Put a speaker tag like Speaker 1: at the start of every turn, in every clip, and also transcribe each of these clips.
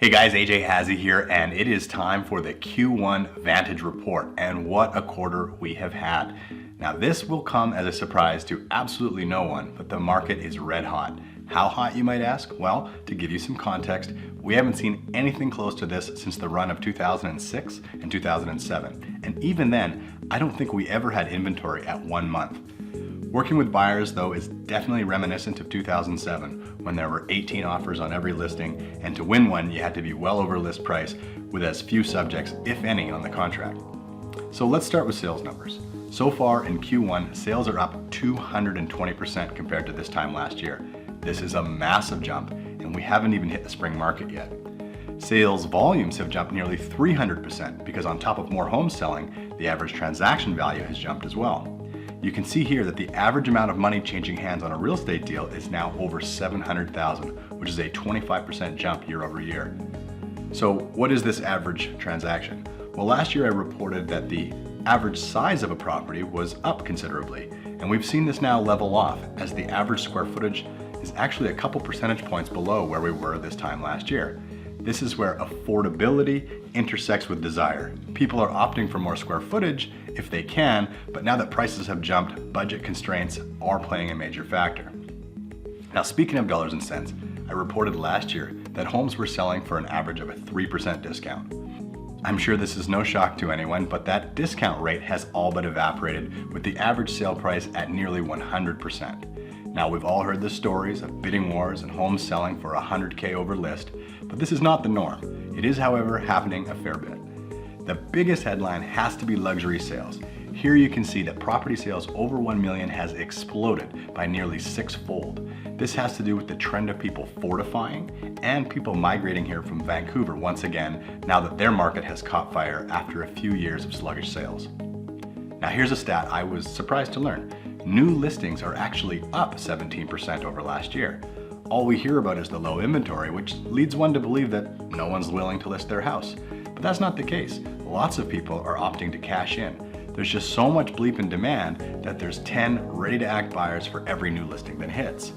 Speaker 1: Hey guys, AJ Hazy here, and it is time for the Q1 Vantage report, and what a quarter we have had. Now this will come as a surprise to absolutely no one, but the market is red hot. How hot, you might ask? Well, to give you some context, we haven't seen anything close to this since the run of 2006 and 2007. And even then, I don't think we ever had inventory at 1 month. Working with buyers, though, is definitely reminiscent of 2007, when there were 18 offers on every listing, and to win one, you had to be well over list price with as few subjects, if any, on the contract. So let's start with sales numbers. So far in Q1, sales are up 220% compared to this time last year. This is a massive jump, and we haven't even hit the spring market yet. Sales volumes have jumped nearly 300% because on top of more homes selling, the average transaction value has jumped as well. You can see here that the average amount of money changing hands on a real estate deal is now over $700,000, which is a 25% jump year over year. So what is this average transaction? Well, last year I reported that the average size of a property was up considerably, and we've seen this now level off as the average square footage is actually a couple percentage points below where we were this time last year. This is where affordability intersects with desire. People are opting for more square footage if they can, but now that prices have jumped, budget constraints are playing a major factor. Now, speaking of dollars and cents, I reported last year that homes were selling for an average of a 3% discount. I'm sure this is no shock to anyone, but that discount rate has all but evaporated, with the average sale price at nearly 100%. Now, we've all heard the stories of bidding wars and homes selling for $100K over list, but this is not the norm. It is, however, happening a fair bit. The biggest headline has to be luxury sales. Here you can see that property sales over 1 million has exploded by nearly 6-fold. This has to do with the trend of people fortifying and people migrating here from Vancouver once again, now that their market has caught fire after a few years of sluggish sales. Now here's a stat I was surprised to learn. New listings are actually up 17% over last year. All we hear about is the low inventory, which leads one to believe that no one's willing to list their house. But that's not the case. Lots of people are opting to cash in. There's just so much bleeping demand that there's 10 ready-to-act buyers for every new listing that hits.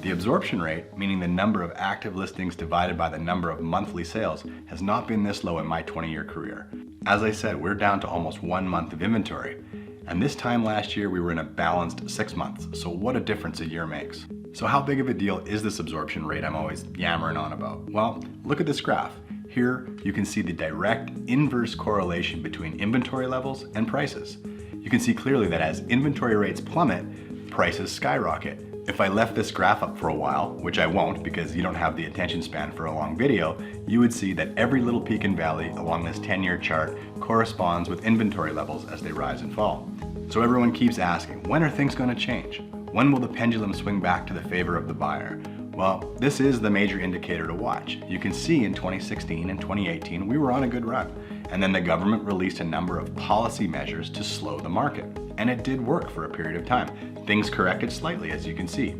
Speaker 1: The absorption rate, meaning the number of active listings divided by the number of monthly sales, has not been this low in my 20-year career. As I said, we're down to almost 1 month of inventory. And this time last year, we were in a balanced 6 months. So what a difference a year makes. So how big of a deal is this absorption rate I'm always yammering on about? Well, look at this graph. Here, you can see the direct inverse correlation between inventory levels and prices. You can see clearly that as inventory rates plummet, prices skyrocket. If I left this graph up for a while, which I won't because you don't have the attention span for a long video, you would see that every little peak and valley along this 10-year chart corresponds with inventory levels as they rise and fall. So everyone keeps asking, when are things going to change? When will the pendulum swing back to the favor of the buyer? Well, this is the major indicator to watch. You can see in 2016 and 2018, we were on a good run. And then the government released a number of policy measures to slow the market. And it did work for a period of time. Things corrected slightly, as you can see.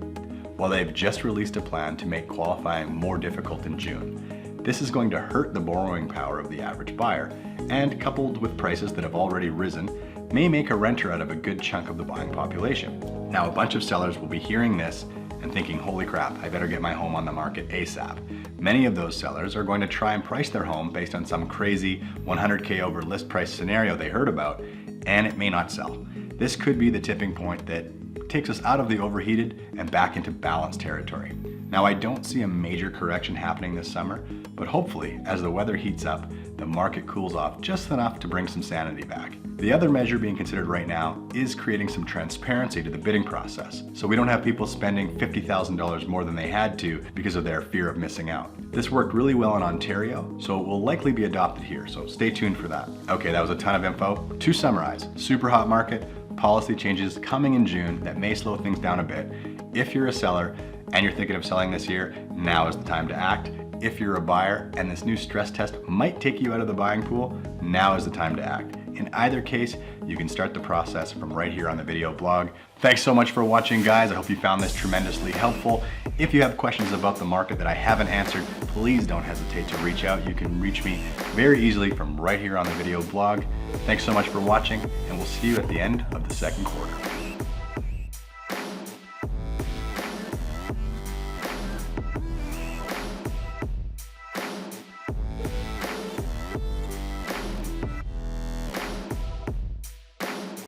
Speaker 1: Well, they've just released a plan to make qualifying more difficult in June. This is going to hurt the borrowing power of the average buyer, and coupled with prices that have already risen, may make a renter out of a good chunk of the buying population. Now, a bunch of sellers will be hearing this and thinking, holy crap, I better get my home on the market ASAP. Many of those sellers are going to try and price their home based on some crazy 100K over list price scenario they heard about, and it may not sell. This could be the tipping point that takes us out of the overheated and back into balanced territory. Now, I don't see a major correction happening this summer, but hopefully, as the weather heats up, the market cools off just enough to bring some sanity back. The other measure being considered right now is creating some transparency to the bidding process, so we don't have people spending $50,000 more than they had to because of their fear of missing out. This worked really well in Ontario, so it will likely be adopted here, so stay tuned for that. Okay, that was a ton of info. To summarize, super hot market, policy changes coming in June that may slow things down a bit. If you're a seller and you're thinking of selling this year, now is the time to act. If you're a buyer and this new stress test might take you out of the buying pool, now is the time to act. In either case, you can start the process from right here on the video blog. Thanks so much for watching, guys. I hope you found this tremendously helpful. If you have questions about the market that I haven't answered, please don't hesitate to reach out. You can reach me very easily from right here on the video blog. Thanks so much for watching, and we'll see you at the end of the second quarter.